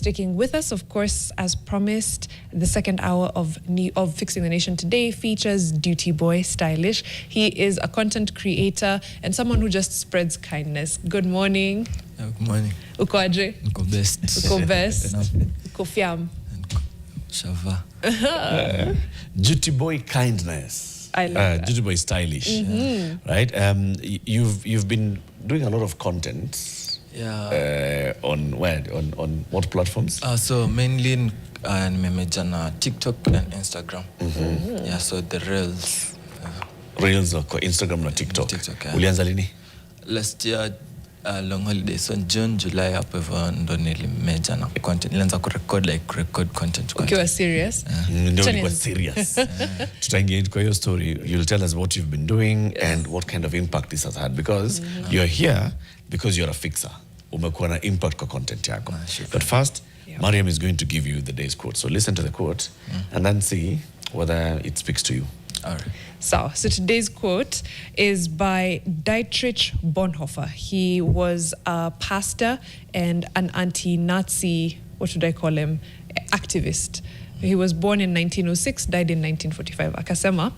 sticking with us. Of course, as promised, the second hour of Fixing the Nation today features Duty Boy Stylish. He is a content creator and someone who just spreads kindness. Good morning. Good morning. Uko aje? Uko best. Uko best. Uko fiam. Shava. Duty Boy Kindness. I love Duty Boy Stylish. Right? You've been doing a lot of content. Yeah. On what platforms? So mainly nimemeja na TikTok and Instagram. Yeah, so the Reels. Reels kwa Instagram na TikTok. Yeah. Ulianza lini? Last year long holiday, so June, July hapo hivyo ndo nilimeja na content. Nilianza kurecord content. Ukiwa serious? Ndio ulikuwa serious. Tutaingia kwa hiyo story. You'll tell us what you've been doing and what kind of impact this has had, because you're here because you're a fixer. Umekuwa na impact kwa content yako. But first, Mariam is going to give you the day's quote. So listen to the quote and then see whether it speaks to you. All right. So today's quote is by Dietrich Bonhoeffer. He was a pastor and an anti-Nazi, what should I call him, activist. He was born in 1906, died in 1945. Akasema,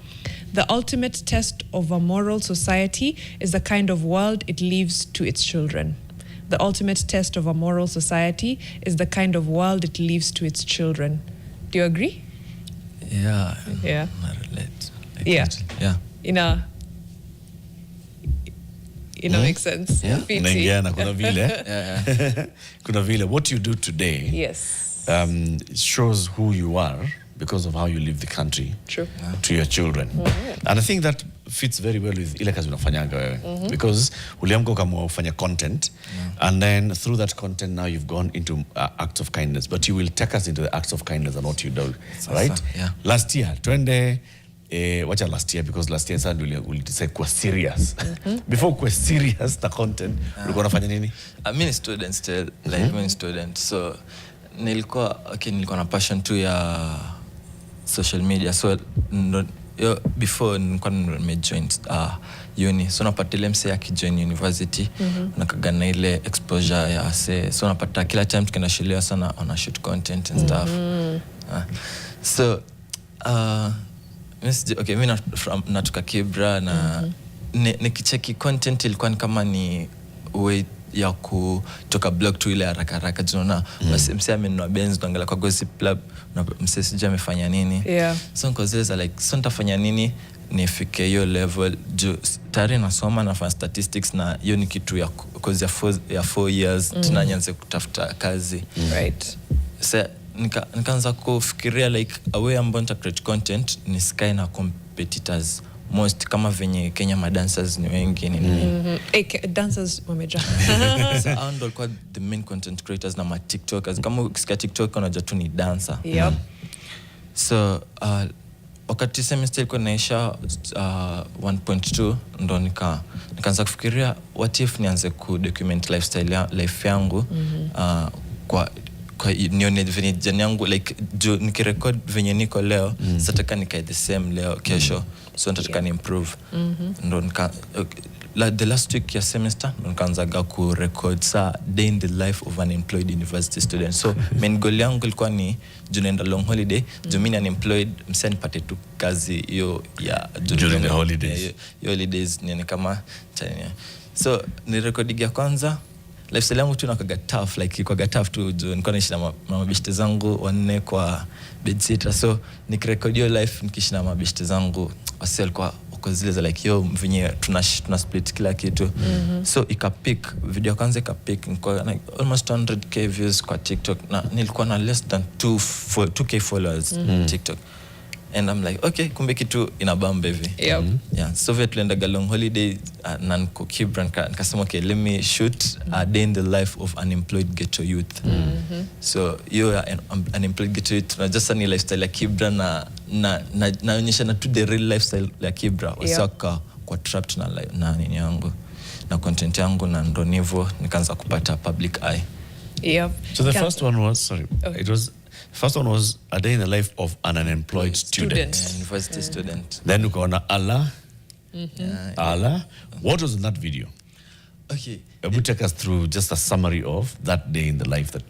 the ultimate test of a moral society is the kind of world it leaves to its children. The ultimate test of a moral society is the kind of world it leaves to its children. Do you agree? Yeah. Yeah. I relate. Yeah. Yeah. Makes sense. Yeah. Unaingia na kuna vile. Yeah. Kuna vile. What you do today Yes. shows who you are because of how you live the country. True. To your children. And I think that fits very well with ile kazi unafanyanga wewe, because uliamka kama ufanya content and then through that content now you've gone into acts of kindness, but you will take us into the acts of kindness and what you do, right? Yeah. Last year twende wacha last year, because last year sasa ulisema kwa serious. Before kwa serious the content ulikuwa unafanya nini? I'm a student still, like I'm a student, so nilikuwa na passion tu ya social media, so before nilikuwa nimejoin uni, so napata ile mse akijoin university nakaga na ile exposure ya ase, so napata kila time tukienda shule sana on shoot content and stuff. So mimi natoka Kibra na nikicheki content ilikuwa kama ni way ya kutoka blog tu ile haraka tunaona mse amenunua Benz, tunaangalia kwa Gossip Club na mse sija amefanya nini. So nkozeza like so nitafanya nini nifike hiyo level juu tayari nasoma nafanya statistics na hiyo ni kitu ya cause ya 4 years tunanyanze kutafuta kazi, Right. So nikaanza kufikiria like a way ambayo nita create content ni sky na competitors most, kama venye Kenya madancers ni wengi ni Dancers wameja. so ando kwa the main content creators na ma TikTokers. Kama ukisikia TikTok unajua tu ni dancer. Yep. So wakati semester ilikuwa naisha 1.2 ndo nikaanza kufikiria what if nianze ku document life yangu kwa nione venye jani yangu like nikirecord venye niko leo sataka nikae the same leo kesho, so nataka ni improve. Ndo the last week ya semester nikaanzaga ku record day in the life of an employed university student. So main goal yangu ilikuwa ni naenda long holiday, mimi ni unemployed, msani pate tu kazi hiyo ya during the holidays. Hiyo holidays ni kama chanya. So ni recording ya kwanza lifestyle yangu tu nakaga tough, like iko tough tu juu nilikuwa naishi na mabishte zangu wanne kwa bedsitter, so nikirecord hiyo life nikiishi na mabishte zangu wasel kwa uko zile za like yo venye tuna split kila kitu. So ikapick video kwanza ikapick nilikuwa like almost 100k views kwa TikTok na nilikuwa na less than 2k followers TikTok. And I'm like, okay, kumbe kitu inabamba hivi. Yep. Yeah, so we tulienda long holiday na niko Kibra, nikasema okay, let me shoot a day in the life of unemployed ghetto youth. So you unemployed ghetto youth na just ni lifestyle ya Kibra naonyesha na to the real lifestyle ya Kibra. Wasaka kwa trapped na nini yangu na content yangu, na ndo nivo nikaanza kupata public eye. Yep. So the first one was first one was a day in the life of an unemployed student. Yeah, university student. Then ukaona Allah. Allah. What was in that video? Okay. Would take us through just a summary of that day in the life that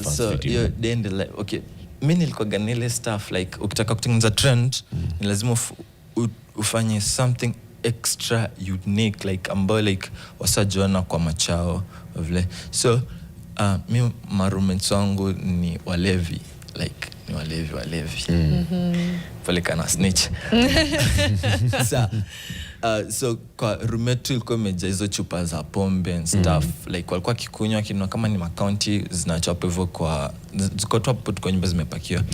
first so video. your day in the life. Okay, mi nilikuwa ganile stuff like ukitaka kutengeneza trend ni lazima ufanye something extra unique like ambayo like wasajuana kwa machao vile. So mi maroommates wangu ni walevi like ni walevi pale kana snitch. So kwa roommate ilikuwa imejaa hizo chupa za pombe and stuff like walikuwa kikunywa kinwa kama ni makaunti zinachapa hivyo kwa ziko tu hapo kwa nyumba zimepakiwa.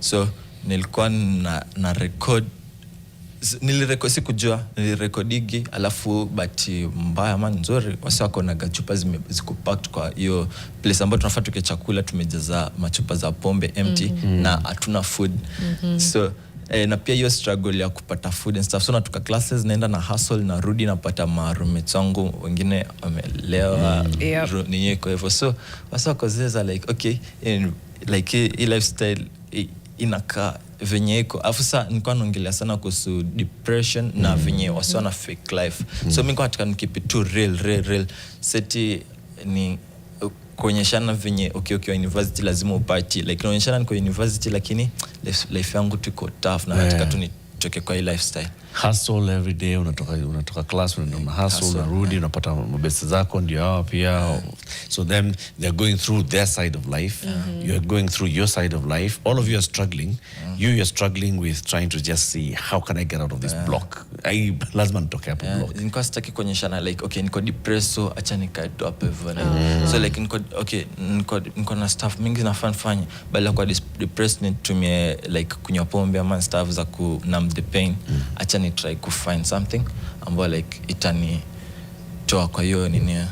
So nilikuwa na record sikujua nilirekodigi alafu but mbaya man nzuri wasi wako na chupa ziko packed kwa hiyo place ambayo tunafaa tuke chakula tumejaza machupa za pombe empty na hatuna food. So na pia hiyo struggle ya kupata food and stuff, so natuka classes naenda na hustle na rudi napata roommates wangu wengine wamelewa ni kwa hivyo. So wasi wako zeza like okay like hii lifestyle inaka venye iko afu saa nilikuwa naongelea sana kuhusu depression na venye wasiwana fake life. So mimi kwa nataka nikipi tu real seti ni kuonyeshana venye okay university lazima upati like naonyeshana niko university lakini life yangu tuko tough na nataka tu nitoke kwa hii lifestyle. Hustle every day, unatoka class unaenda hustle unarudi unapata mabesi zako ndio hao pia. So then they're going through their side of life, you're going through your side of life, all of you are struggling. You're struggling with trying to just see how can I get out of this block. Lazima nitoke hapo block. Niko sitaki kuonyeshana like okay niko depressed so acha nikae hapo hivyo. So like niko na stuff mingi nafanya fanya bali kwa depressed nitumie like kunywa pombe ama stuff za ku numb the pain. Acha ni try to find something ambayo like itani toa kwa hiyo nini.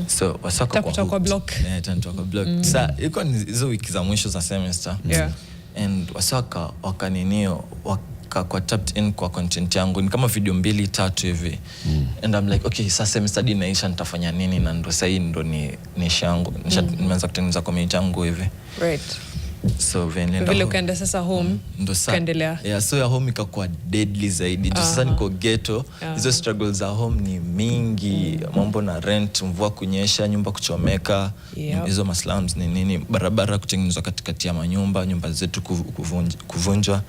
So wasaka kwa block. Tanitoa kwa block. Sasa iko ni hizo wiki za mwisho za semester. And wasaka wakaninio kwa tapped in kwa content yangu ni kama video 2-3 hivi. And I'm like okay sasa semester hii inaisha nitafanya nini na ndo sasa hii ndo ni shangu nimeanza kutengeneza community yangu hivi. Right. So vile ukaenda sasa home kaendelea. So ya home ikakuwa deadly zaidi. Sasa niko ghetto. Hizo struggles za home ni mingi. Mambo na rent, mvua kunyesha, nyumba kuchomeka, hizo maslums ni nini, barabara kutengenezwa katikati ya nyumba zetu kuvunjwa.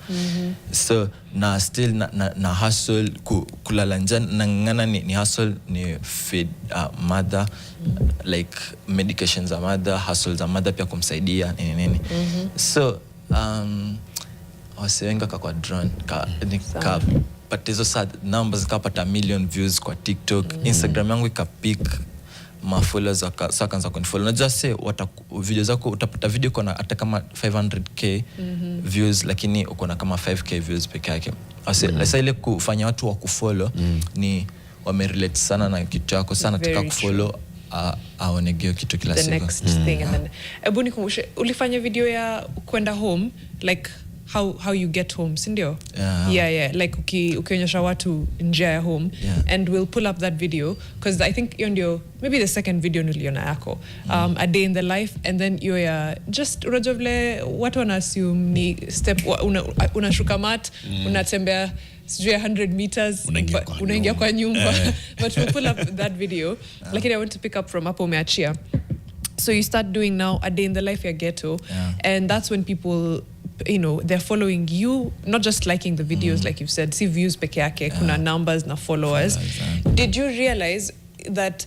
So na still na hustle kulala njaa na ngana ni hustle ni feed mother like medications za mother, hustle za mother pia kumsaidia nini. So wasewenga kwa drone pata hizo sad numbers kapata million views kwa TikTok. Instagram yangu ikapik mafollowers wakaanza kunifollow. Unajua video zako utapata video kuna hata kama 500k views lakini uko na kama 5k views peke yake. Sasa ile kufanya watu wa kufollow ni wamerelate sana na kitu yako sana nataka kufollow aonegeo kitu kila siku. The next thing and then ebu nikumbushe ulifanya video ya kwenda home like how you get home sindio? Yeah like ukionyesha watu njia ya home and we'll pull up that video because I think hiyo ndio maybe the second video niliona yako a day in the life and then hiyo ya just unajua vile watu wana assume ni step unashuka mat unatembea sijui 100 meters unaingia kwa nyumba but we'll pull up that video lakini I want to pick up from hapo umeachia. So you start doing now a day in the life ya ghetto and that's when people they're following you, not just liking the videos like you've said, see views peke yake, kuna numbers na followers. Did you realize that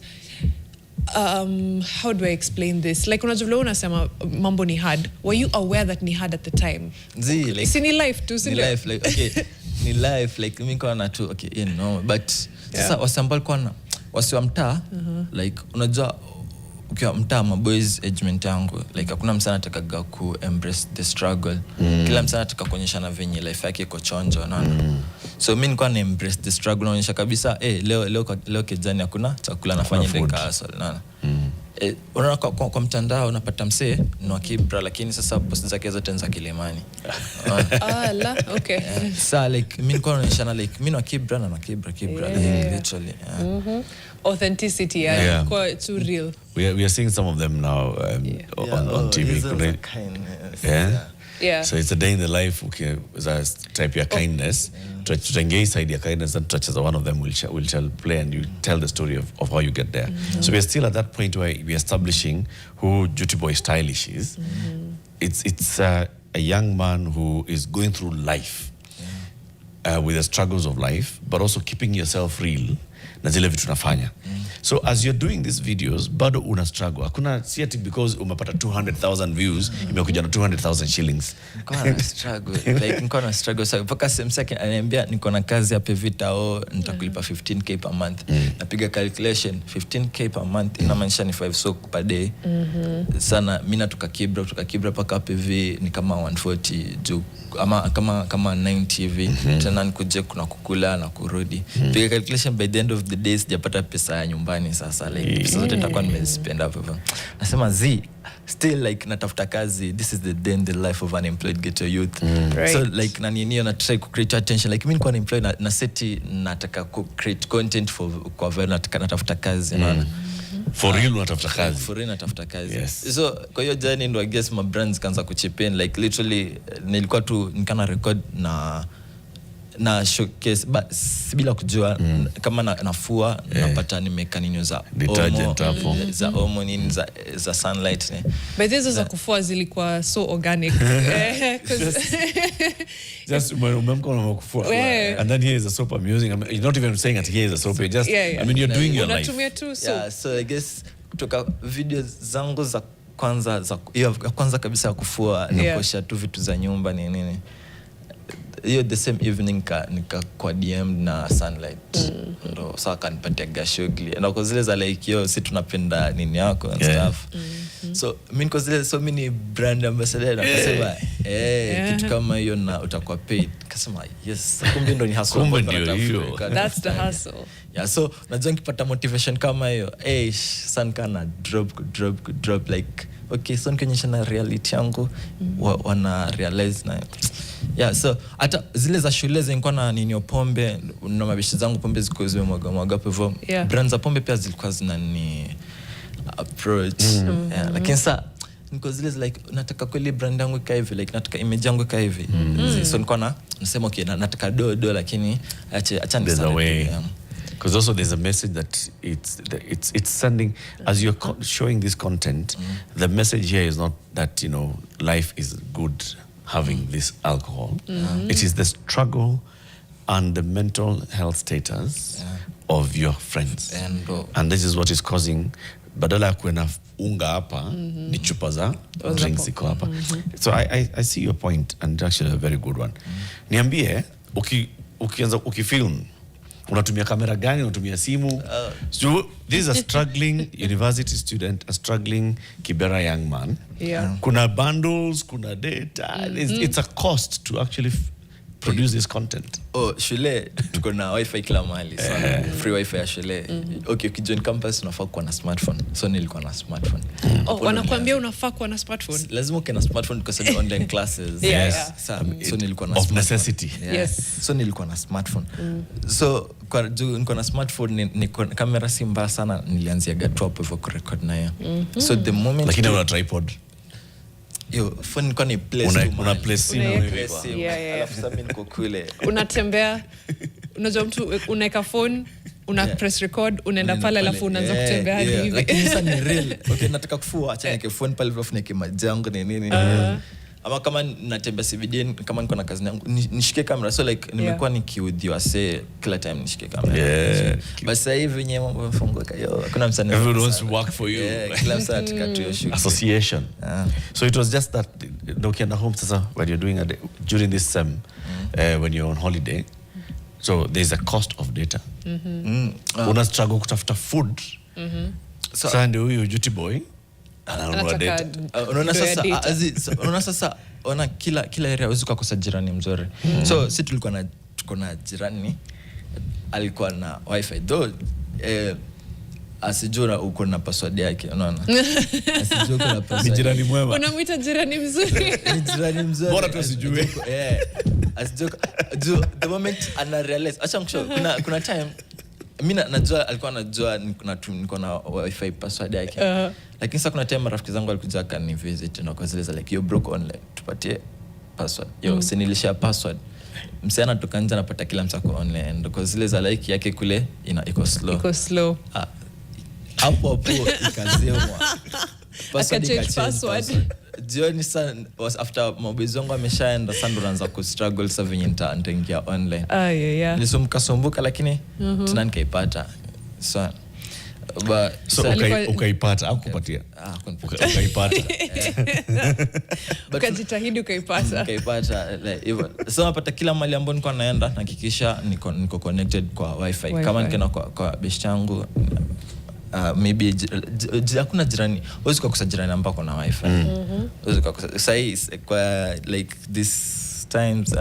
how do I explain this? Like unajua unasema mambo ni hard. Were you aware that ni hard at the time? Like si ni life tu si life like okay ni life like mimi kwa na tu okay but sasa wasambal kwa wasiwa mtaa like unajua ukiwa mtaa maboys agement yangu like hakuna msana atakaga ku embrace the struggle. Kila msana ataka kuonyeshana venye life yake iko chonjo so mimi nilikuwa na embrace the struggle naonyesha kabisa leo kijani hakuna chakula nafanya ndeka hustle unaona kwa mtandao unapata msee ni wa Kibra lakini sasa post zake zote ni za Kilimani. Okay. So like mimi nilikuwa naonyeshana like mimi ni wa Kibra na Kibra literally. Authenticity kwa too real. we are seeing some of them now on TV. Hizo za kindness. Yeah. So it's a day in the life. Okay, za type ya kindness. Tutaingia side ya kindness and touches one of them will shall play and you tell the story of how you get there. So we are still at that point where we are establishing who Duty Boy Stylish is. It's a young man who is going through life with the struggles of life, but also keeping yourself real na zile vitu nafanya. So as you're doing these videos, bado una struggle. Hakuna si ati because umepata 200,000 views, imekuja na 200,000 shillings. Niko na struggle. So mpaka same second ananiambia niko na kazi hapa Vitao, nitakulipa 15k per month. Napiga calculation 15k per month inamaanisha ni 5 so per day. Sana mimi natoka Kibra paka hapa hivi ni kama 140 juu ama kama 90 hivi. Tena nikuje kuna kukula na kurudi. Piga calculation by the end of the day sijapata pesa ya nyumbani sasa like pesa zote nitakuwa nimespend hapo. Nasema still like natafuta kazi. This is the day in the life of an unemployed ghetto youth. So like na try to create attention like mimi niko unemployed na seti nataka ku create content kwa vile natafuta kazi unaona. For real unatafuta kazi. For real natafuta kazi. So kwa hiyo journey ndo I guess my brands kaanza kuchip in like literally nilikuwa tu nikana record na showcase bila kujua kama nafua napata nimeka ninyo za detergent hapo za omo nini za sunlight but hizo za kufua zilikuwa so organic just umemko kufua and then here is a soap I'm using. You're not even saying that here is a soap, you're just I mean you're doing your life. Unatumia tu soap. Yeah, so I guess kutoka video zangu za kwanza kabisa ya kufua na kuosha tu vitu za nyumba ni nini hiyo the same evening nika kwa DM na sunlight ndo sasa kanipatia shughuli na kwa zile za like yo si tunapenda nini yako and stuff. So mimi niko zile so many brand ambassador na kusema kitu kama hiyo na utakuwa paid kasema yes kumbe ndo ni hustle kumbe ndio hiyo that's the hustle. Yeah, so najua nikipata motivation kama hiyo san kana drop like okay so nikionyesha na reality yangu wana realize na yeah so hata zile za shule zilikuwa na nini pombe na mabishi zangu pombe ziko zimemwaga hapo hivyo brands za pombe pia zilikuwa zinani approach lakini sasa niko zile like nataka kweli brand yangu ikae hivi like nataka image yangu ikae hivi so nilikuwa nasema okay nataka do lakini acha niseme because also there's a message that it's sending as you're showing this content. The message here is not that you know life is good having this alcohol. It is the struggle and the mental health status of your friends and this is what is causing badala ya kuena unga hapa ni chupa za drinks iko hapa. So I see your point and actually a very good one. Niambie ukianza ukifilm unatumia kamera gani, unatumia simu? So this is a struggling university student, a struggling Kibera young man. Kuna bundles, kuna data. It's a cost to actually produce this content. Shule tuko na wifi kila mahali sana. Free wifi ya shule. Okay, ukijoin campus unafaa kuwa na smartphone. So nilikuwa na smartphone. Wanakuambia unafaa kuwa na smartphone. Lazima uwe na smartphone kwa sababu online classes. So nilikuwa na of necessity. So nilikuwa na smartphone. So kwa niko na smartphone niko kamera si mbaya sana nilianzia gato hapo hivyo kurecord nayo. So the moment lakini una tripod yo phone niko ni place una place simu alafu sasa mimi niko kule unatembea unajua mtu unaweka phone una press record unaenda pale alafu unaanza kutembea hivi lakini sasa ni real okay nataka kufua acha nike phone pale alafu nike majango ni nini ama kama natembea CBD kama niko na kazi yangu nishike kamera so like nimekuwa nikiudhiwa say kila time nishike kamera basi sasa hivi nyewe mambo yamefunguka yo kuna msanii everyone wants to work for you kila saa tukatu yo shoot association so it was just that ukienda home sasa when you're doing during this sem when you're on holiday so there's a cost of data una struggle kutafuta food so sasa ndio huyo Duty Boy unaona sasa ona kila area uzuka kosa jirani mzuri so sisi tuko na jirani alikuwa na wifi though asijua uko na password yake unaona asijua uko na password jirani mwema unamuita jirani mzuri ni jirani mzuri bora tu asijue asijua the moment ana realize acha msho kuna time mimi najua alikuwa anajua niko na wifi password yake. Lakini sasa kuna time rafiki zangu walikuja kani visit na kwa zile like you broke online, tupatie password. Yo sinilisha password. Msichana toka nje anapata kila msako online ndio kwa zile za like yake kule iko slow. Hapo ikazemwa. Password. Jioni sana after mabizo wangu ameshaenda sasa ndo naanza ku struggle sasa venye nitaingia online. Nilisumbuka lakini tena nikaipata. So ukaipata au kupatia? Ukaipata. Ukajitahidi ukaipata. Like hivyo. So napata kila mahali ambapo nilikuwa naenda nahakikisha niko connected kwa wifi. Kama nikienda kwa best yangu maybe hakuna jirani huwezi kukosa jirani ambao kuna wifi. Huwezi kukosa kwa like this times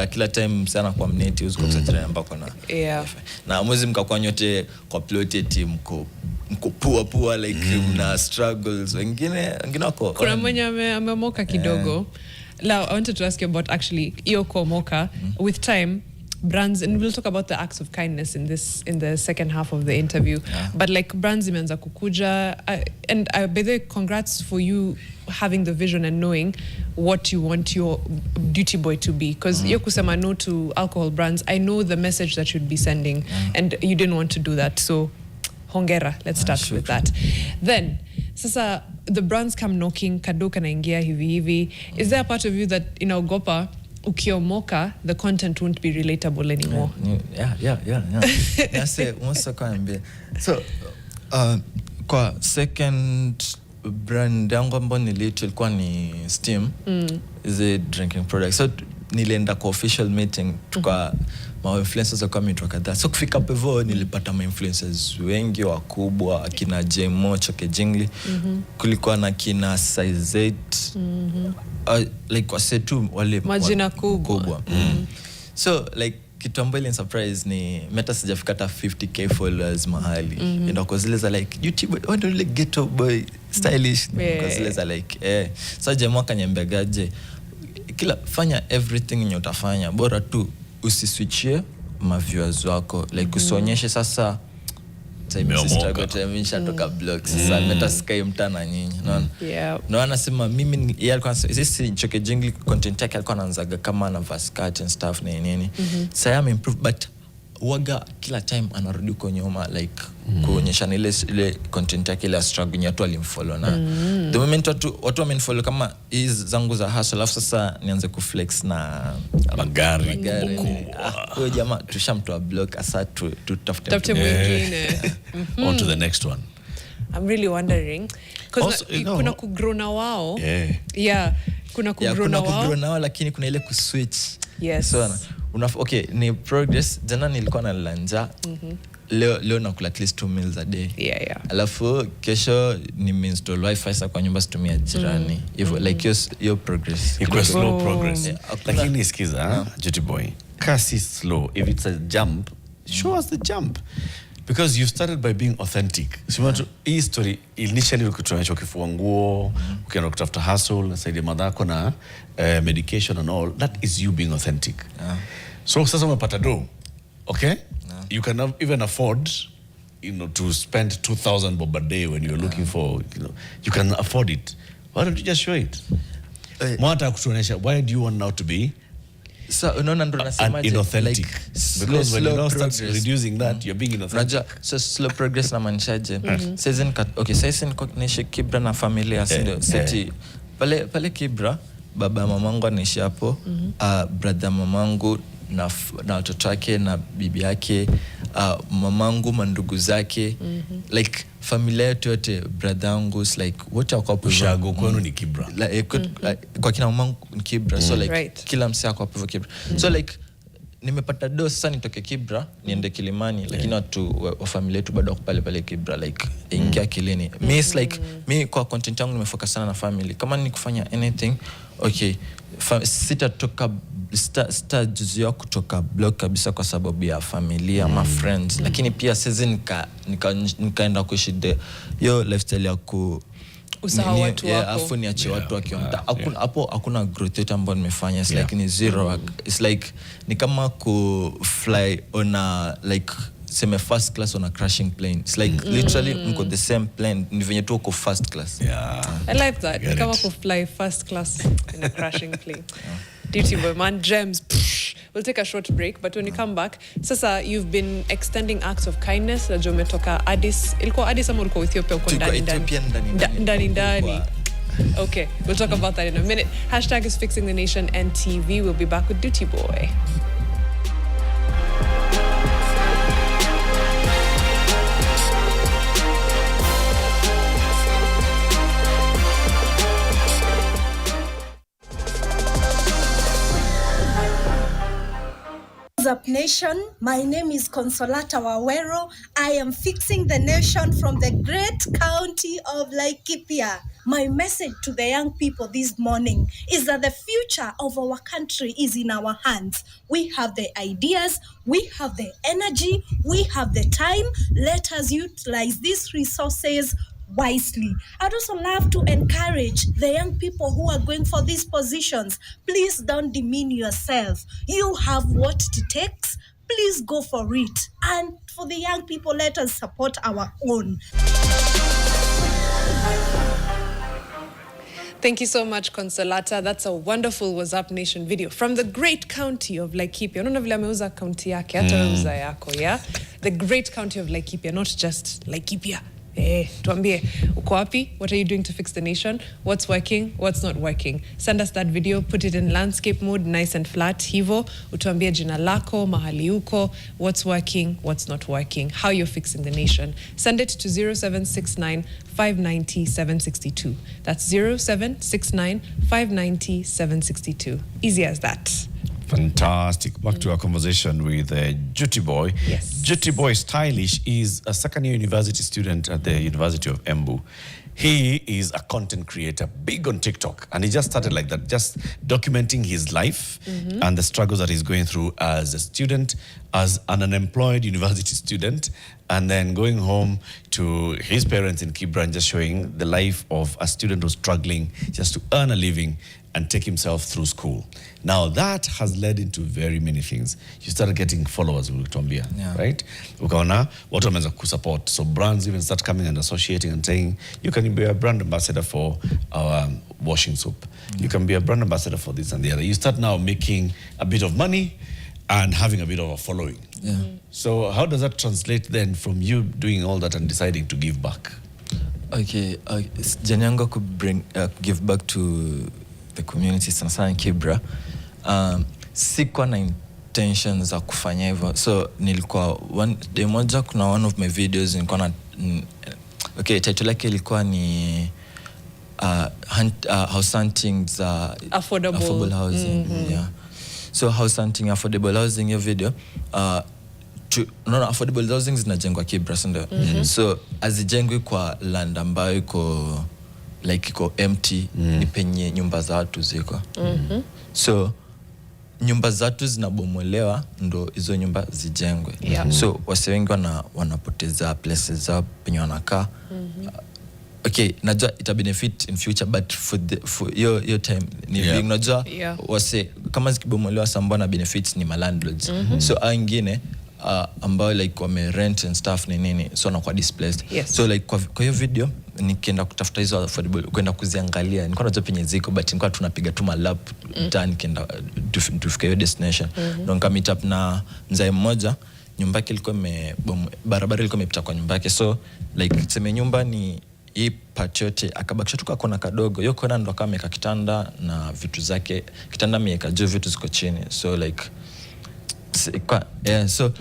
kila time sana kwa mneti huwezi kukosa jirani ambao kuna wifi. Na mwezi mkakuwa nyote kwa plot team mko poor like na struggles wengine wako kuna mwenye amemoka kidogo. Now I wanted to ask you about actually iyo komoka with time brands, and we'll talk about the acts of kindness in the second half of the interview. But like brands imeanza kukuja, and by the way, congrats for you having the vision and knowing what you want your duty boy to be, because you kusema no to alcohol brands, I know the message that you'd be sending and you didn't want to do that. So hongera, let's start with that. Then sasa the brands come knocking, kadoka naingia hivi. Is there a part of you that inaogopa ukiomoka the content won't be relatable anymore? Nase unsa kwambia. So kwa second brand yangu ambayo ilikuwa ni Steam, is a drinking product. So nilienda kwa official meeting tuka ma influencers wa kama mtu kadhaa. So kufika hapo hivyo nilipata ma influencers wengi wakubwa, akina Jemo Choke Jingli, kulikuwa na kina Size 8, like kwa setu wale majina kubwa. So like kitu ambayo surprise ni meta sijafika hata 50k followers mahali. Ndio kwa zile za like YouTube what do like ghetto boy stylish, kwa zile za like so Jemo akanyembegaje kila fanya everything yenye utafanya bora tu usiswitchie ma viewers wako, like usionyeshe sasa toka blog sasa metasky mtana nyinyi unaona. Na anasema mimi yeye alikuwa sisi Choke Jingli content yake alikuwa anaanzaga kama na vascat and stuff na nini. Sasa I'm improve but waga kila time anarudi kwa nyuma like kuonyesha ile content yake ile struggle ni watu walimfollow na the moment watu wamenfollow kama hizi zangu za hustle, alafu sasa nianze kuflex na magari. Huyo jamaa tushamtoa block asa tutafute mwingine. On to the next one. I'm really wondering because kuna kugrow na wao. Kuna kugrow na wao lakini kuna ile kuswitch. So okay ni progress. Jana nilikuwa na lanja leo nakula at least 2 meals a day. Alafu kesho nimeinstall wifi sasa kwa nyumba situmia jirani hivyo like your progress iko slow progress. Lakini sikiza Duty Boy, kasi slow. If it's a jump, show us the jump, because you started by being authentic. Hii story initially ukituonyesha ukifua nguo, ukienda kutafuta hustle na saidia madhako na medication and all, that is you being authentic. So sasa umepata do, okay? You can even afford, to spend 2,000 bob a day when you're looking for, you can afford it. Why don't you just show it? Mwata kutuonyesha, why do you want now to be so unaona ndo nasemaje inauthentic? Because when you start reducing that, you're being inauthentic. So slow progress na manishaje. Sasa naishi Kibra na familia ndio seti pale Kibra, baba mamangu anaishi hapo, brother mamangu na watoto wake na bibi yake, mamangu mandugu zake, like familia yetu yote, brother yangu like wote wako hapo. Ushago kwenu ni Kibra? Kwa kina mamangu ni Kibra. So like kila msee wako hapo Kibra. So like nimepata do sasa nitoke Kibra niende Kilimani, lakini watu wa familia yetu bado wako pale Kibra, like ingia kilini. Me kwa content yangu nimefocus sana na family. Kama ni kufanya anything, okay, sitatoka stajuzio kutoka blog kabisa kwa sababu ya familia ama friends, lakini pia sizi nikaenda kuishi yo lifestyle ya usahau watu wako. Afu niache watu wakiona. Hapo hakuna growth yote ambayo nimefanya. It's like ni zero. It's like ni kama ku fly on a like same first class on a crashing plane. It's like literally mko the same plane, ni venye tu uko first class. Yeah. I like that. You come up with fly first class in a crashing plane. Duty boy, man, gems. We'll take a short break, but when you come back, sasa you've been extending acts of kindness. Najua umetoka Addis. Ilikuwa Addis ama ulikuwa Ethiopia uko ndani. Okay, we'll talk about that in a minute. Hashtag is Fixing the Nation and TV. We'll be back with Duty Boy. What's up, nation? My name is Consolata Wawero. I am fixing the nation from the great county of Laikipia. My message to the young people this morning is that the future of our country is in our hands. We have the ideas, we have the energy, we have the time. Let us utilize these resources wisely. I'd also love to encourage the young people who are going for these positions. Please don't demean yourself. You have what it takes. Please go for it. And for the young people, let us support our own. Thank you so much, Consolata. That's a wonderful What's Up Nation video from the great county of Laikipia. Unaona vile ameuza county yake, hata weuza yako, yeah? The great county of Laikipia, not just Laikipia. Tuambie, uko wapi? What are you doing to fix the nation? What's working? What's not working? Send us that video, put it in landscape mode, nice and flat, hivo. Utuambie jina lako, mahali uko, what's working, what's not working, how you're fixing the nation. Send it to 0769 590 762. That's 0769 590 762. Easy as that. Fantastic. Back to our conversation with Duty Boy. Yes. Duty Boy Stylish is a second-year university student at the University of Embu. He is a content creator, big on TikTok, and he just started like that, just documenting his life and the struggles that he's going through as a student, as an unemployed university student, and then going home to his parents in Kibra and just showing the life of a student who's struggling just to earn a living and take himself through school. Now that has led into very many things. You started getting followers, right? Ukaona watu wameanza kusupport. So brands even start coming and associating and saying, you can be a brand ambassador for our washing soap. You can be a brand ambassador for this and the other. You start now making a bit of money and having a bit of a following. So how does that translate then from you doing all that and deciding to give back? Okay, Janyango could give back to the community sana in Kibra. Sikuwa na intentions za kufanya hivyo. So nilikuwa day moja kuna one of my videos nilikuwa na okay, title yake ilikuwa ni house hunting za affordable housing. Yeah. So house hunting affordable housing, your video affordable housing zinajengwa Kibra, ndio. So azijengwi kwa land ambayo iko like iko empty, ni penye nyumba za watu ziko. So nyumba za watu zinabomolewa ndo hizo nyumba zijengwe. So wase wengi wanapoteza places zao penye wanakaa. Okay, najua ita benefit in future, but for your time ni big. Najua wase kama zikibomolewa sambona benefits ni landlords. So wengine ambao like wame rent and stuff ni nini, so wanakuwa displaced. So like kwa hiyo video nikienda kutafuta hizo affordable, kwenda kuziangalia, nilikuwa najua penye ziko, but nilikuwa tunapiga tu malap mtaani nikienda tufike hiyo destination. Ndio nika meet up na mzee mmoja, nyumba yake ilikuwa barabara ilikuwa imepita kwa nyumba yake. So like tuseme nyumba ni hii part yote, akabakisha tu kona kadogo. Hiyo kona ndo kama ameka kitanda na vitu zake, kitanda ameweka juu, vitu ziko chini. So like so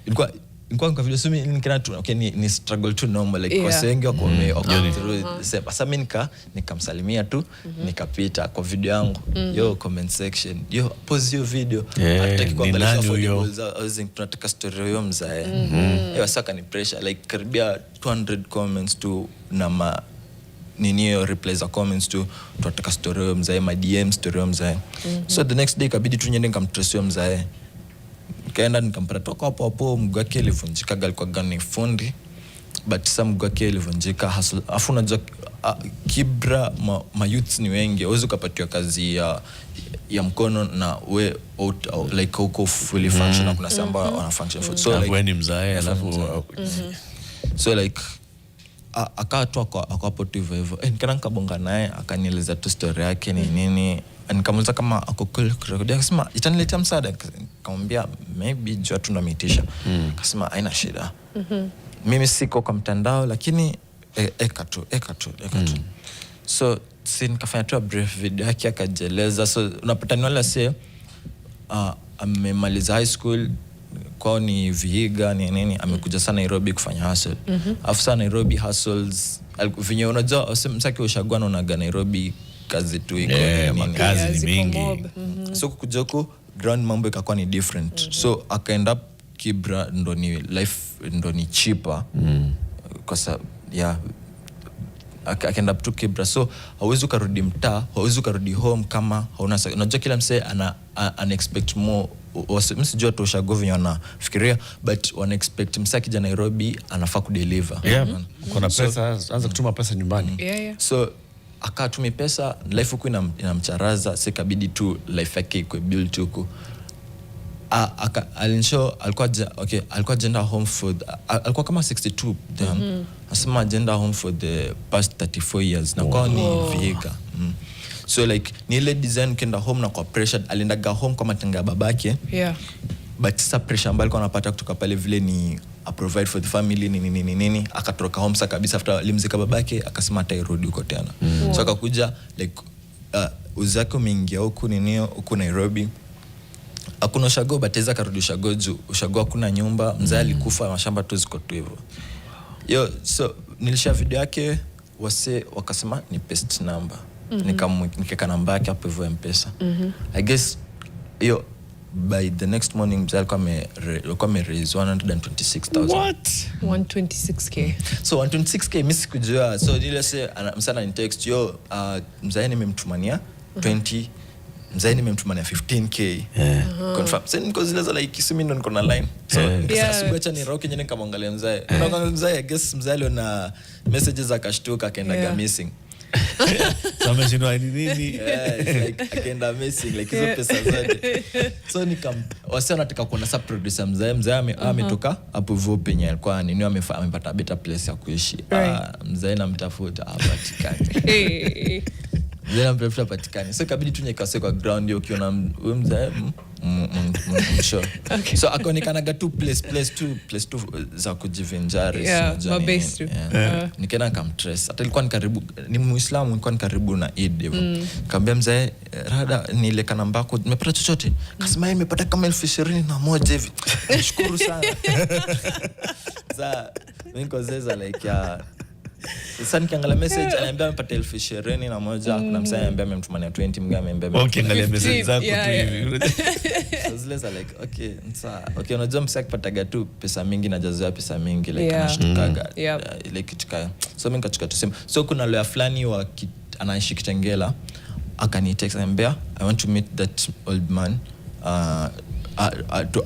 ilikuwa kwa video sumi nikana tu okay, ni struggle tu normal like kwa wengi wako sasa mimi nikamsalimia tu nikapita kwa video yangu. Yo comment section, yo pause your video, hataki kuangalia affordable, tunataka story yo mzae. Yo saka ni pressure like karibia 200 comments tu na nini replies za comments tu, tunataka story yo mzae, my DM story yo mzae. So the next day kabidi tu nyende nikamtrace yo mzae. Kaenda nikampata toka hapo mguu wake ilivunjika, alikuwa gani fundi. but some gwake ilivunjika hustle. Afu unajua Kibra youths ni wengi, uwezi ukapatiwa kazi ya mkono na we like uko fully functional. Kuna samba wana function so like when mzae alafu so like akatoa kwa hapo tu hivyo nikana nikabonga naye akanieleza tu story yake ni nini, nikamuuliza kama ako kurekodia, akasema itaniletea msaada. Nikamwambia maybe jua tunamitisha. Akasema haina shida, mimi siko kwa mtandao lakini eka tu. So nikafanya tu a brief video yake akajeleza. So unapata ni wale say amemaliza high school kwao ni Vihiga ni nini, amekuja sana Nairobi kufanya hustle. After Nairobi hustles vinyo unajua msaki ushagwana unaga Nairobi kazi tu iko makazi ni mingi. So kukujoku ground mambo ikakuwa ni different. So akaend up Kibra ndo ni life ndo ni cheaper kwa sababu akaend up to Kibra. So hauwezi ukarudi mtaa, hauwezi ukarudi home kama hauna. Unajua kila msee ana expect more. Msijua tu ushago vinyo wanafikiria, but wana expect msee akija Nairobi anafaa kudeliver. Kuna pesa, anza kutuma pesa nyumbani. So akatumi pesa, life huku inamcharaza, sikabidi tu life yake iko built huku. Alinshow alikuwa agenda home for alikuwa kama 62 then. Asema agenda home for the past 34 years na kwa ni Vihiga. So like ni ile design kenda home na kwa pressure, alindaga home kwa matanga ya babake. But sa pressure ambayo alikuwa anapata kutoka pale vile ni provide for the family nini akatoroka home sa kabisa after limzika babake, akasema atairudi huko tena. So akakuja like uzako mingi huko huko Nairobi. Hakuna ushago bateza karudi ushago juu ushago hakuna nyumba, mzee alikufa, mashamba tu ziko tu hivyo. So nilisha video yake wakasema ni paste number. Nikaweka namba yake hapo hivyo M-Pesa. I guess by the next morning mzee alikuwa raise 126,000. What? 126k. So 126k mimi sikujua. So nilese msana ni text mzee nimemtumania 20, mzee nimemtumania 15k. Confirm. So niko zile za like simi ndo niko na line. So sasa acha ni rock yenyewe nikamwangalia mzee. Unaona mzee, I guess mzee aliona messages akashtuka akaenda missing. Sameshindwa nini? Like akaenda missing like hizo pesa zote. So wasi wanataka kuona sub producer mzee ametoka hapo hivyo penye alikuwa nini amepata better place ya kuishi. Mzee namtafuta hapatikani. Mzee namtafuta patikani. So kabidi tunyekase kwa ground hiyo ukiona huyo mzee show. So akaonekanaga tu place tu za kujivinjari. Nikaenda nikamtrace. Hata ilikuwa ni karibu, ni Muislamu, ilikuwa ni karibu na Eid hivyo. Nikamwambia mzee, rada ni ile namba yako, nimepata chochote? Akasema nimepata kama 21,000 hivi. Nashukuru sana. Sasa niko zeza like sasa nikiangalia message ananiambia amepata 21,000, kuna msanii ananiambia amemtumania 20, mga ameniambia angalia message zako tu hivi. So zile za like okay unajua msanii akipataga tu pesa mingi na jazoea pesa mingi like anashtukaga ile kitu kaya. So mimi nikachukua tu simu. So kuna lawyer fulani anaishi Kitengela akanitext ananiambia I want to meet that old man to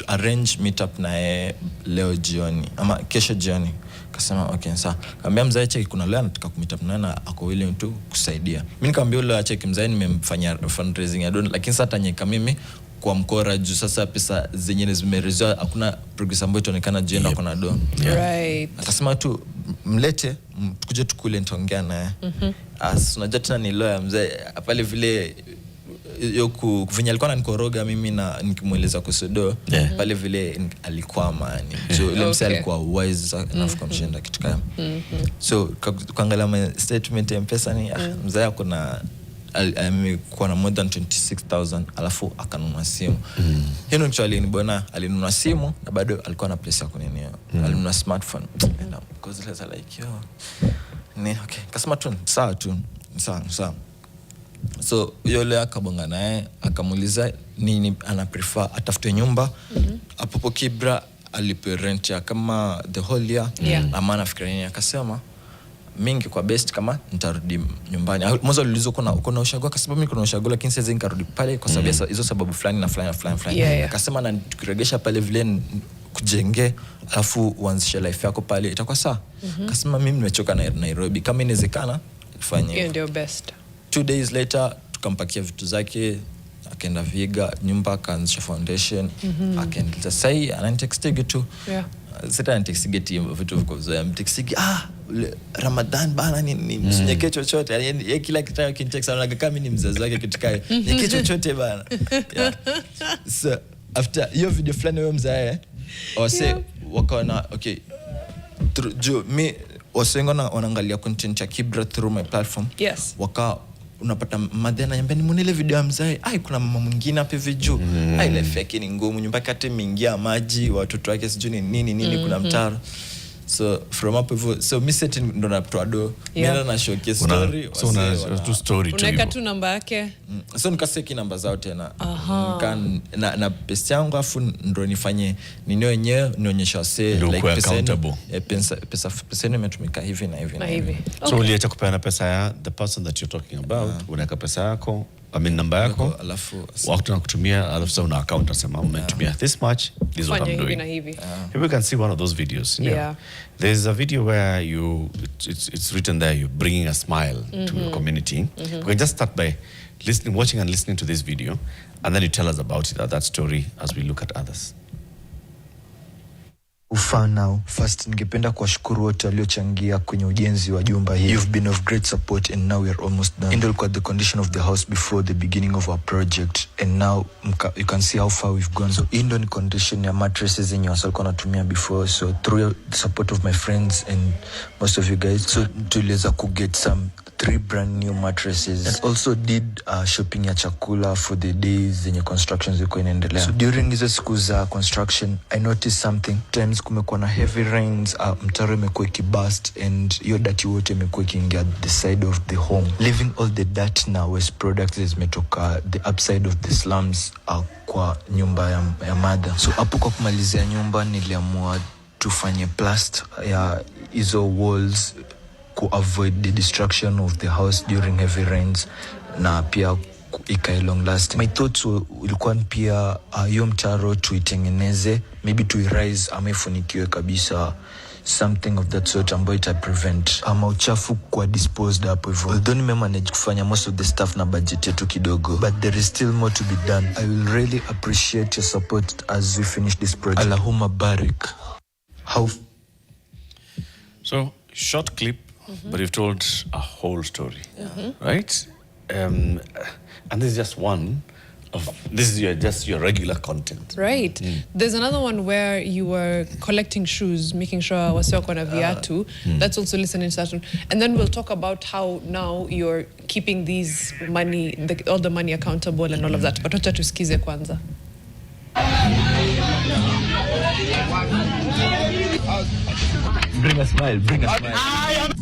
arrange meetup na leo jioni ama kesho jioni. Kasema okay sawa. Kaambia mzee cheki kuna leo nataka kumita na ako willing tu kusaidia. Mimi nikamwambia leo cheki mzee nimemfanyia fundraising ya don, lakini sasa tanyeka mimi kwa mkora juu sasa pesa zenyewe zimerezewa, hakuna progress ambayo itaonekana jienda kuna don. Akasema tu mlete tukuje tukule nitaongea naye. Unajua tena ni lawyer mzee pale vile kuvinya alikuwa ananikoroga mimi na nikimueleza kusudo pale vile alikuwa amani. So ile msee alikuwa wise enough kumshinda kitu kama. So kuangalia my statement ya M-Pesa ni mzee kuna amekuwa na more than 26,000 alafu akanunua simu. Hino actually ni bwana alinunua simu na bado alikuwa na place ya kununua. Alinunua smartphone. And because it's like okay kasema tu sawa. So yule akabonga naye akamuuliza nini ana prefer atafute nyumba hapo Kibra alipe rent ya kama the whole year ama nafikiria nini. Akasema mingi kwa best kama nitarudi nyumbani. Mwanzo aliuliza kuna ushago, akasema mimi kuna ushago lakini siwezi nikarudi pale kwa sababu hizo sababu fulani na fulani. Akasema na tukiregesha pale vile kujenge alafu uanzishe life yako pale itakuwa sawa. Kasema mimi nimechoka na Nairobi, kama inawezekana fanye hiyo ndio best. 2 days later tukampakia vitu zake, akaenda Viga, nyumba akaanzisha foundation, akaenda sai ananitextige tu. Sasa ananitextige vitu viko zoea, mtextige Ramadan bana ni msinyeke chochote, yani kila kitu akinitext anaga kama ni mzazi wake kitikaye nyeke chochote bana. So after hiyo video fulani wewe mzae wase wakaona okay me wasengo wanaangalia content ya Kibra through my platform. Yes. Unapata madhena nyambani munile video ya mzae, kuna mama mwingine hapa hivi juu, life yake ni ngumu, nyumba kati mingia maji, watoto wake sijui nini kuna mtaro. So from up hivyo, so mi seti ndo naptoa do, mimi na showcase story, so una tu story tu unaweka tu namba yake. So nikaseki namba zao tena, na pesa yangu afu ndo nifanye nini wenyewe, nionyesha wase like pesa imetumika hivi na hivi na hivi. So uliacha kupeana pesa ya the person that you're talking about, unaweka pesa yako, namba yako, alafu wakati unakutumia, alafu sasa una account unasema umetumia this much, this is what I'm doing. People can see one of those videos. There's a video where it's written there, you're bringing a smile to your community. We can just start by watching and listening to this video, and then you tell us about it, that story, as we look at others. Now, first ningependa kuwashukuru wote waliochangia kwenye ujenzi wa jumba hili. You've been of great support and now we are almost done. Ndio ilikuwa the condition of the house before the beginning of our project, and now you can see how far we've gone. So ndio ni condition ya mattresses yenye walikuwa wanatumia before. So through the support of my friends and most of you guys, so tuliweza ku get some 3 brand new mattresses, and also did shopping ya chakula for the days zenye construction zilikuwa inaendelea. So during hizo siku za construction I noticed something. Times kumekuwa na heavy rains, mtaro imekuwa ikibust, and hiyo dirt yote imekuwa ikiingia the side of the home, leaving all the dirt na waste products zimetoka the upside of the slums kwa nyumba ya mother. So hapo kwa kumalizia nyumba niliamua tufanye plaster ya hizo walls to avoid the destruction of the house during heavy rains, na pia ikae long lasting. My thoughts ilikuwa pia hiyo mtaro tuitengeneze, maybe tuirise ama ifunikiwe kabisa, something of that sort ambayo ita prevent uchafu kwa disposed hapo hivyo. Although nimemanage kufanya most of the stuff na budget yetu kidogo, but there is still more to be done. I will really appreciate your support as we finish this project. Allahumma barik. So short clip, but you've told a whole story, right? And this is just one of just your regular content, right? There's another one where you were collecting shoes, making sure wasi wako na viatu. That's also listening to that one. And then we'll talk about how now you're keeping these money, all the money accountable and all of that. But wacha tusikize kwanza. Bring a smile, bring a smile.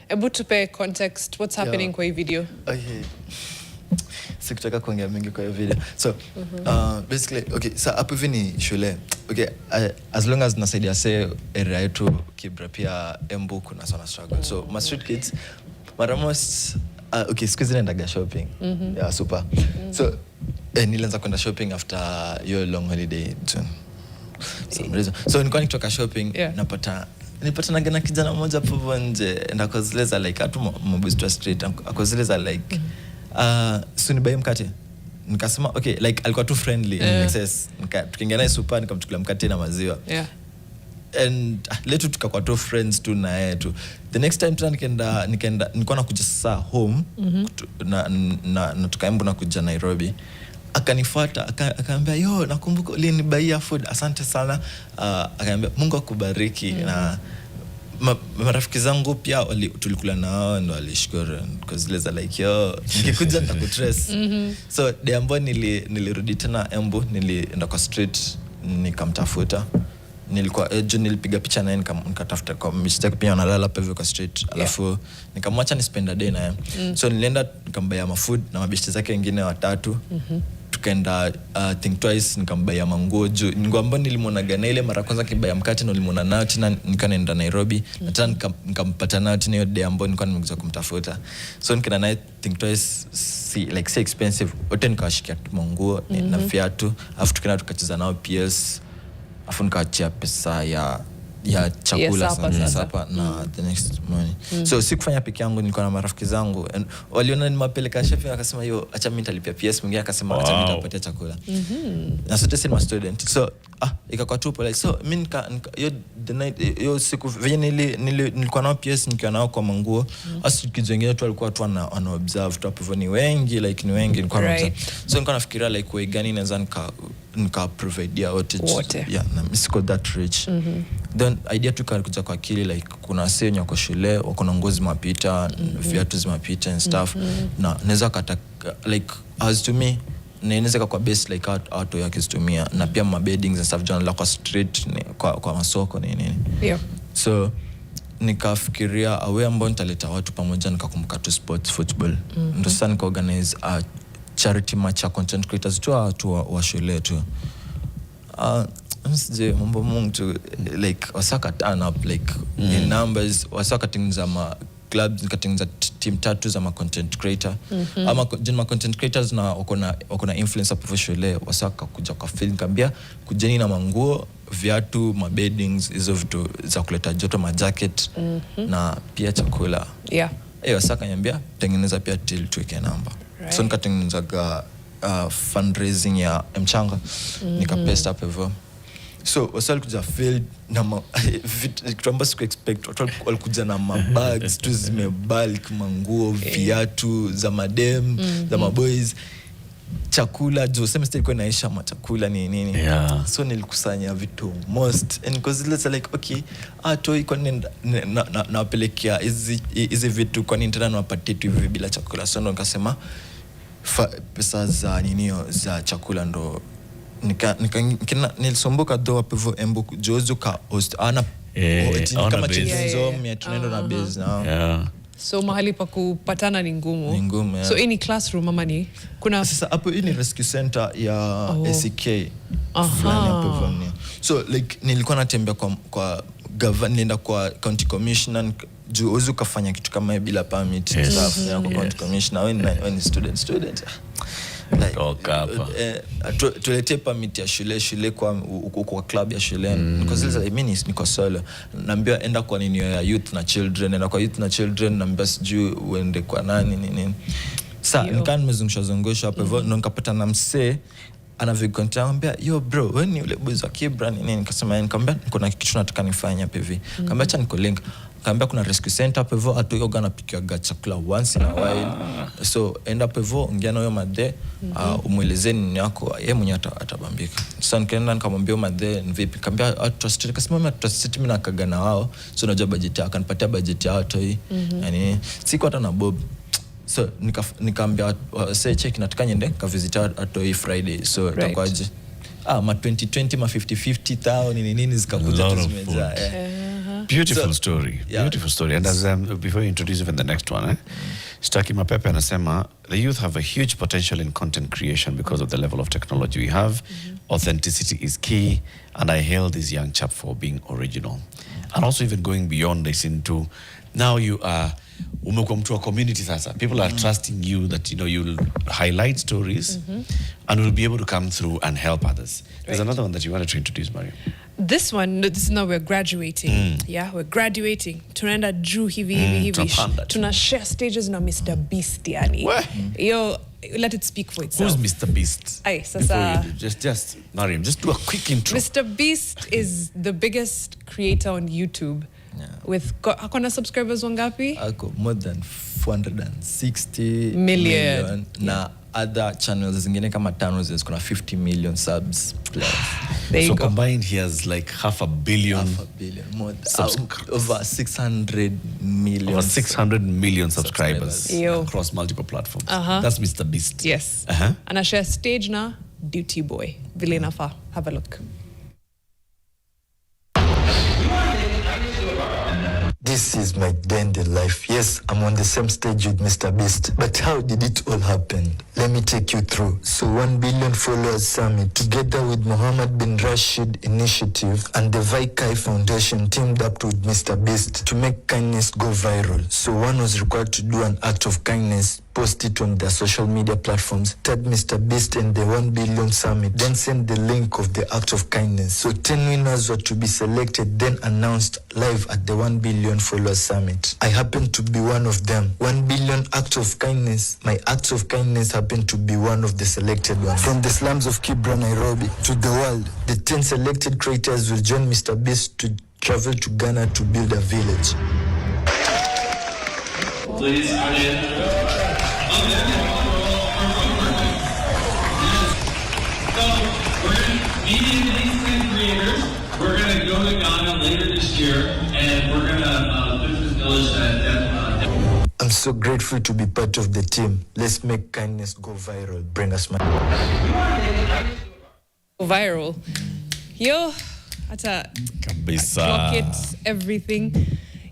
Ebu tupe context, what's happening kwa hii video? Okay. Sikutaka kuongea mengi kwa hiyo video. So basically so hapo hivi ni shule. Okay, as long as nasaidia say area yetu Kibra pia Embu kuna sana struggle. So my street kids maramos siku hizi naendaga shopping. Yeah, super. So nilianza kwenda shopping after your long holiday June. So nilikuwa nikitoka shopping nilipatana na kijana mmoja hapo nje, na kozileza like atu Mobistra Street, akozileza like sunibai mkate. Nikasema okay, like alikuwa too friendly, excess. Tukiingia naye super, nikamchukulia mkate na maziwa. and letu tukakuwa tu friends tu na yeye tu. The next time tena nikaenda nilikuwa nakuja sasa home na tukaembu na kuja Nairobi. Akanifuata akaambia yo nakumbuka ulinibaia food, asante sana. Akaambia Mungu akubariki. Na marafiki zangu pia tulikula na wao ndo walishukuru kwa zile za like yo nikikuja nitakutrace. So day ambayo nilirudi tena Embu, nilienda kwa street nikamtafuta. Nilipiga picha naye nikatafuta kwa mistake pia analala pale kwa street. Alafu nikamwacha ni spend a day naye. So nilienda nikambaya mafood na mabishti zake wengine 3. Tukaenda think twice, nikambaya manguo juu nguo ambayo nilimwona gana ile mara kwanza kibaya mkate na nilimwona nayo tena nikaenda Nairobi na tena nikampata nayo tena hiyo day ambayo nilikuwa nimekuja kumtafuta. So nikaenda naye think twice, like expensive wote, nikawashikia manguo na viatu. Alafu tukaenda tukacheza nao PS. Afu nikaachia pesa ya chakula sapa na the next morning. So sikufanya peke yangu, nilikuwa na marafiki zangu and waliona nimapeleka chef, akasema yo acha mimi nitalipia PS, mwingine akasema acha mimi nitapatia chakula. Na sote si student. So ikakuwa tu like so mimi yo the night yo siku venye nilikuwa nao PS nikiwa nao kwa manguo. Asi kitu kingine tu walikuwa tu wana observe tu hapo, ni wengi like ni wengi nilikuwa na observe. So nilikuwa nafikiria like way gani naweza nika provide ya wote. Yeah, na misiko that rich. Then idea tu kuja kwa akili like kuna senya kwa shule wako na nguo zimapita, viatu zimapita and stuff. Na naweza kata like as to me naweza kwa base like auto yake zitumia na pia ma beddings and stuff John la kwa street kwa masoko nini. Yeah. So nikafikiria awe ambao nitaleta watu pamoja, nikakumbuka tu sports football. Ndio sasa nika organize a charity match ya content creators tu wa shule tu. Msije mambo Mungu tu like wasaka turn up like in numbers, wasaka tengeneza ma clubs, nikatengeneza team 3 za ma content creator. Ama jina ma content creators na wako na influencer hapo shule, wasaka kuja kwa film kambia kujeni na manguo, viatu, ma beddings, hizo vitu za kuleta joto, ma jacket na pia chakula. Yeah. Wasaka niambia tengeneza pia till tuweke namba. So nikatengeneza fundraising ya mchanga, nikapesta hapo hivyo. So wasali kuja field na kitu ambacho siku expect, watu walikuja na mabags tu zimebulk, manguo, viatu za madem, za maboys, chakula juu semester ilikuwa inaisha, chakula ni nini. So nilikusanya vitu most and because it's like okay ato iko napelekea hizi vitu kwa nini tena nawapatia tu hivi bila chakula. So ndo nikasema pesa za ninio za chakula ndo nilisumbuka do hapo hivyo Embu jozo ka host ana kama chizo tunaenda na base now. So mahali pa kupatana ni ngumu. Ni ngumu, yeah. So ini classroom ama ni kuna sasa hapo hii ni rescue center ya SK. So like nilikuwa natembea kwa nilienda kwa county commissioner juu uzu kafanya kitu kama hiyo bila permit. Staff ya kwa county commissioner when student like tuletee permit ya shule kwa club ya shule. Because zile mimi niko solo, naambiwa enda kwa nini ya youth na children, enda kwa youth na children, naambiwa sijui uende kwa nini. Sasa nikaa nimezungusha hapo hivyo, ndo nikapata na msee anavikonta, anambia yo bro wewe ni ule boys wa Kibra nini. Nikasema nikamwambia niko na kitu nataka nifanye hapa hivi. Nikamwambia acha niko link. Nikamwambia kuna rescue center hapo hivyo, atu yoga napikia chakula once in a while. So end up hivyo ongea na huyo madhe, umuelezeni nini yako, yeye mwenyewe atabambika. Sasa nikaenda nikamwambia madhe ni vipi, nikamwambia trust, akasema trust mimi nakaga na wao, so najua budget yao, akanipatia budget yao toi. Yani siko hata na bob. So nikaambia say check nataka niende ka visit atoi Friday. So takwaje ma 2020 ma 50 thao nini zikakuja tuzimeza. Beautiful story. Beautiful story. And as before you introduce even the next one, Staki Mapepe anasema the youth have a huge potential in content creation because of the level of technology we have. Authenticity is key, and I hail this young chap for being original. And also even going beyond this into now you are umekuwa mtu wa community sasa. People are trusting you that you'll highlight stories and will be able to come through and help others. There's another one that you wanted to introduce, Mario. This is now we're graduating. Yeah, we're graduating. Tunaenda juu hivi. Tuna share stages na Mr. Beast yani. Yo let it speak for itself. Who's Mr. Beast? Aye, Before sasa you do, just Mariam, just do a quick intro. Mr. Beast is the biggest creator on YouTube. Yeah. With akona subscribers wangapi? Ako more than 460 million. Na other channels zingine kama tano zina 50 million subs plus. There you So go. combined, he has like half a billion, More Subscribers. over 600 million. over 600 million subscribers Subscribers. Yo. across multiple platforms. Uh-huh. That's Mr. Beast. Yes. Uh-huh. And I share stage na Duty Boy. Vile inafa. Have a look. This is my dandy life. Yes, I'm on the same stage with Mr. Beast. But how did it all happen? Let me take you through. So 1 billion followers summit, together with Mohammed bin Rashid Initiative and the Vaikai Foundation, teamed up with Mr. Beast to make kindness go viral. So one was required to do an act of kindness, post it on their social media platforms, tag Mr. Beast and the 1 billion summit, then send the link of the act of kindness. So 10 winners were to be selected, then announced live at the 1 billion followers summit. I happened to be one of them. 1 billion act of kindness. My acts of kindness happened to be one of the selected ones. From the slums of Kibra, Nairobi to the world, the 10 selected creators will join Mr. Beast to travel to Ghana to build a village. Please, So, we're going to meet these 10 creators. We're going to go to Ghana later this year, and we're going to visit this village that I'm so grateful to be part of the team. Let's make kindness go viral. Bring us money. Viral. Yo, ata Kabisa. clock it, everything.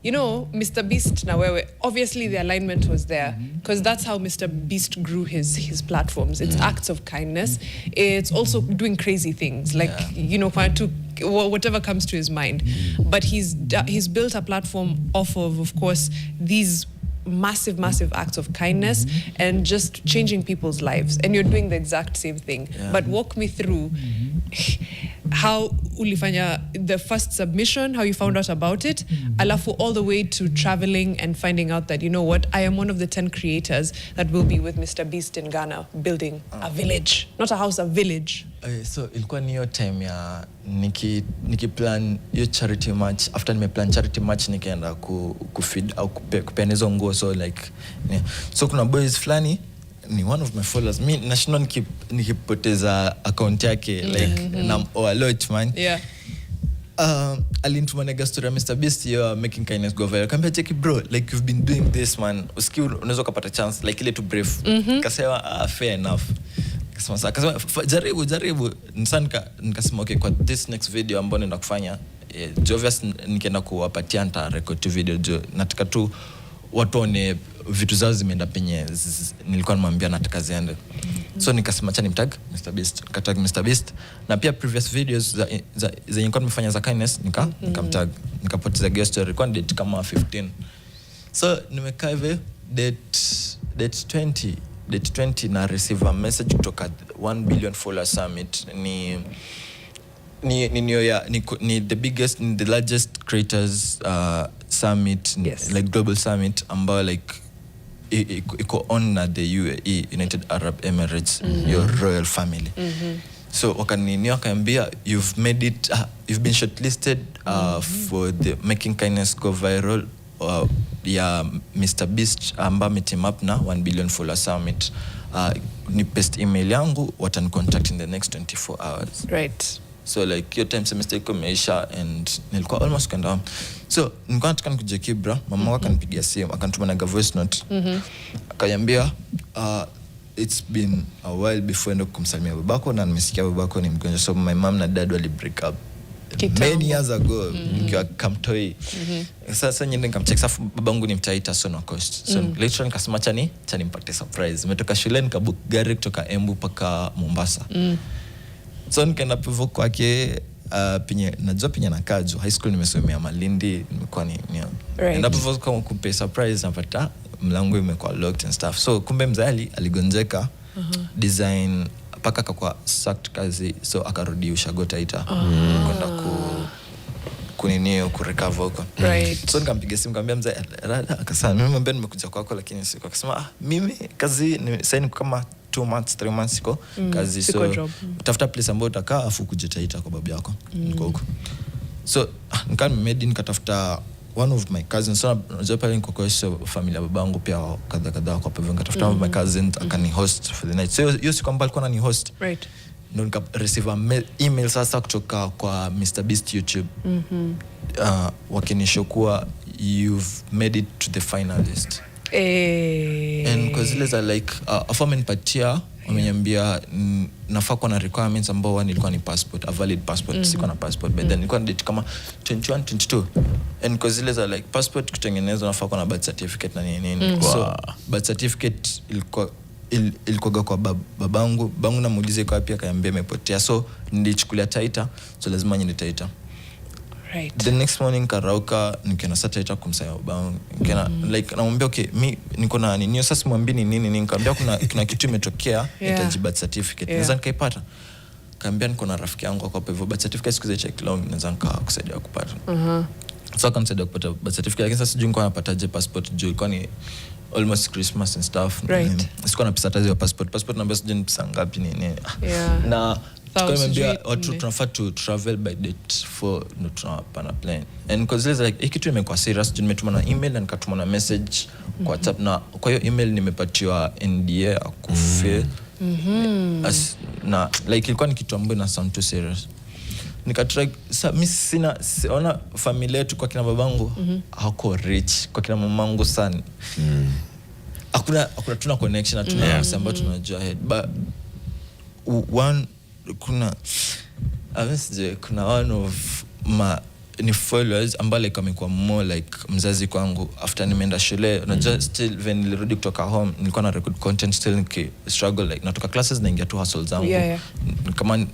You know, Mr. Beast now, where obviously the alignment was there, because that's how Mr. Beast grew his platforms. It's acts of kindness. It's also doing crazy things, like you know, whatever comes to his mind. But he's built a platform off of course, these massive acts of kindness and just changing people's lives. And you're doing the exact same thing. Yeah. But walk me through how ulifanya the first submission, how you found out about it, alafu all the way to traveling and finding out that, you know what, I am one of the 10 creators that will be with Mr. Beast in Ghana building a village. Not a house, a village. So ilikuwa ni hiyo time ya nikiplan hiyo charity match. After nimeplan charity match nikaenda kufeed au kupenezo nguo. So like so kuna boys fulani ni one of my followers. Mi nashindwa nikipoteza account yake like na overload man. Yeah. Alinituma nega story ya Mr. Beast, you're making kindness go viral. Kambia cheki bro, like you've been doing this man. Usiki unaweza kupata chance like ile to brief. Kasema fair enough. Kasema jaribu. Nikasema okay, kwa this next video ambayo nenda kufanya obvious nikaenda kuwapatia nita record video jo. Nataka tu watu one vitu zao zimeenda penye nilikuwa nimwambia nataka ziende. So nikasema acha nimtag Mr. Beast, katag Mr. Beast na pia previous videos za nilikuwa nimefanya za kindness nikamtag, nikapoteza guest story kwa date kama 15. So nimekaa hivi date 20 na receive a message kutoka 1 billion follower summit. Ni the biggest, ni the largest creators summit, Yes. like global summit ambayo like iko on na the UAE, United Arab Emirates, your royal family. So wakaambia you've made it, you've been shortlisted for the making kindness go viral ya Mr. Beast ambayo team up na 1 billion follower summit. Ni paste email yangu, watani contact in the next 24 hours. Right. So like your time semester iko imeisha and nilikuwa almost kwenda home. So nilikuwa nataka nikuje Kibra, mama wangu akanipigia simu, akanituma na voice note. Akaniambia it's been a while before endo kumsalimia babako na nimesikia babako ni mgonjwa. So my mom na dad wali break up many years ago nikiwa Kamtoi. Sasa nyende nikamcheck, safu babangu ni mtaita so no cost. So later nikasema chani mpate surprise. Nimetoka shule nikabook gari kutoka Embu paka Mombasa. So nikaenda pivo kwake pinye najua pinye na Kaju high school nimesomea Malindi, nimekuwa ni Right. and pivo kwa kumpe surprise napata mlango imekuwa locked and stuff. So kumbe mzali aligonjeka design paka kwa sacked kazi, so akarudi ushago Taita kwenda kuninio kurecover huko. Right. So nikampigia simu nikamwambia mzee rada, akasema mimi mbona nimekuja kwako lakini siko. Akasema mimi kazi sasa ni kama 2 months 3 months siko kazi, so tafuta place ambayo utakaa afu kuje Taita kwa babu yako niko huko. So nikatafuta one of my cousins, so unajua pale niko kwa familia babangu pia kadha kwa hivyo nikatafuta one of my cousins akani host for the night. So hiyo siku ambayo alikuwa anani host, right, ndo nika receive email sasa kutoka kwa Mr Beast YouTube wakinishow kuwa you've made it to the finalist. And because there's like afamenipatia wameniambia nafaa kuwa na requirements ambao nilikuwa ni passport, a valid passport. Sikuwa na passport but then nilikuwa na date kama 21 22, and because there's like passport kutengenezwa nafaa kuwa na birth certificate na nini. So birth certificate ilikuwa kwa babangu namuulize kwa wapi, akaniambia imepotea. So nilichukulia Taita, so lazima niende Taita. Right. The next morning karauka nikiona sasa Taita kumsaya babangu, nikiona like namwambia okay mimi niko na nini sasa, mwambie ni nini, nikamwambia kuna kitu imetokea nitaji birth certificate. Naweza nikaipata? Kaambia niko na rafiki yangu kwa hivyo birth certificate sikuze check long, naweza nikakusaidia kupata. So akanisaidia kupata birth certificate, lakini sasa sijui nilikuwa napataje passport juu ilikuwa ni almost Christmas and stuff. Right. Sikuwa na pesa tazi ya passport number sijui ni pesa ngapi nini. Na tukamwambia watu tunafaa to travel by date 4 ndo tunapanda plane, and because there's like kitu imekuwa serious juu nimetuma na email na nikatuma na message kwa WhatsApp, na kwa hiyo email nimepatiwa NDA akufe na like ilikuwa ni kitu ambacho na sound too serious. Nikatry mimi siona familia yetu kwa kina babangu hako rich, kwa kina mamangu sana hakuna tuna connection, hatuna ambayo tunajua head, but kuna one of ni followers ambao like amekuwa more like mzazi kwangu after nimeenda shule. Unajua still when nilirudi kutoka home nilikuwa na record content still niki struggle like natoka classes naingia tu hustle zangu kama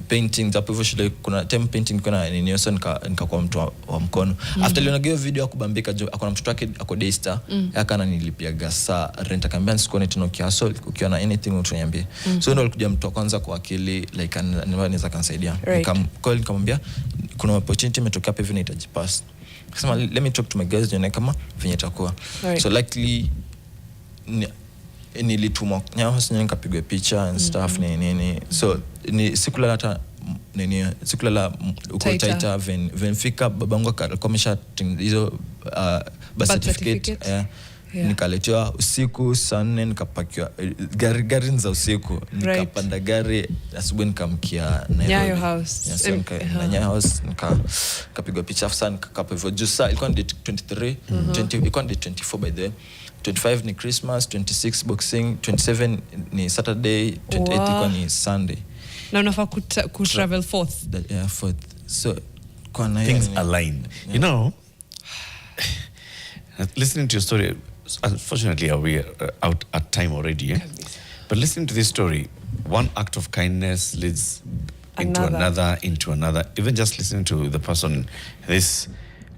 paintings hapo hivyo shule. Kuna time painting kuna nini so nikakuwa mtu wa mkono. After nilionagea video kubambika jo akona mtoto wake ako Daystar yakana nilipia gasa rent, akaambia sikuone tena kiaso ukiona anything utuniambie. So ndo alikuja mtu kwanza kwa akili like anaweza kanisaidia. Nikamcall nikamwambia kuna opportunity imetokea hapa hivi nahitaji pass. Akasema let me talk to my guys nione kama venye itakuwa. So likely nilitumwa Nyahouse nikapigwa picha and stuff nini. So ni sikulala hata nini, sikulala uko Taita when fika babangu alikuwa amesha hizo birth certificate. Nikaletewa usiku saa 4 nikapakiwa gari za usiku, nikapanda gari asubuhi nikamkia Nyayo House. Nyahouse nikapigwa picha afisa nikakapo hivyo juu saa ilikuwa date 23 ilikuwa date 24 by the way. 25 ni Christmas, 26 boxing, 27 ni Saturday, 28 ilikuwa ni Sunday. Na unafaa travel 4th. Yeah, 4th. So things aligned. You know, listening to your story, unfortunately we are out at time already, but listening to this story, one act of kindness leads into another. Even just listening to the person, this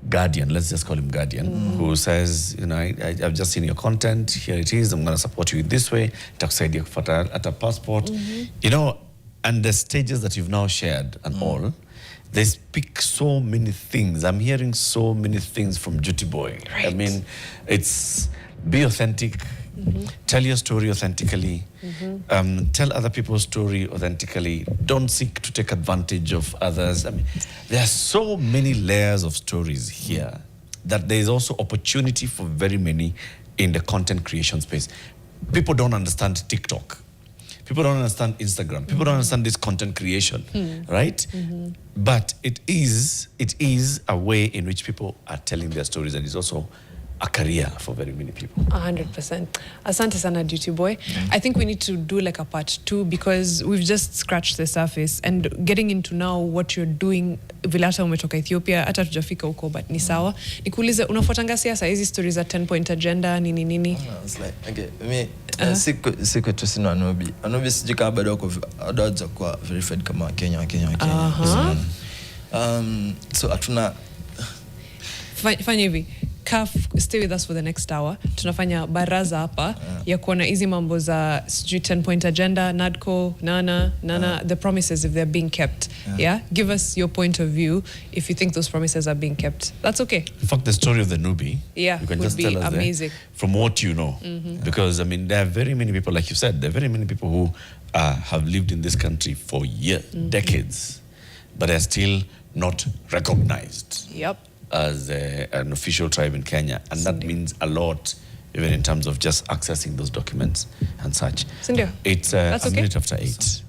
guardian, let's just call him guardian, who says, you know, I've just seen your content, here it is, I'm going to support you this way, takusaidia kupata at a passport, you know, and the stages that you've now shared and all, they speak so many things. I'm hearing so many things from Duty Boy. Right. I mean, it's be authentic, tell your story authentically, tell other people's story authentically, don't seek to take advantage of others. I mean, there are so many layers of stories here that there is also opportunity for very many in the content creation space. People don't understand TikTok. People don't understand Instagram. People don't understand this content creation, right? But it is a way in which people are telling their stories, and it's also a career for very many people. 100%. Asante sana Duty Boy. I think we need to do like a part 2 because we've just scratched the surface and getting into now what you're doing. Vile hata umetoka Ethiopia, hata tujafika huko, but ni sawa. Nikuulize, unafuatanga siasa hizi stories za 10-point agenda nini? It's like, okay, me siku tu sina Anubi sijui kama bado wako adoja kwa verified kama Kenya. So atuna fanya hivi. Stay with us for the next hour. Tunafanya baraza hapa ya kuona hizi mambo za 10-point agenda, NADCO, Nana, the promises if they're being kept. Yeah. Give us your point of view if you think those promises are being kept. That's okay. In fact, the story of the newbie, Yeah, you can would just be tell us amazing. from what you know. Because, I mean, there are very many people, like you said, there are very many people who have lived in this country for years, decades, but are still not recognized Yep. as an official tribe in Kenya. And that means a lot, even in terms of just accessing those documents and such. Sindio. It's That's a okay. minute after 8.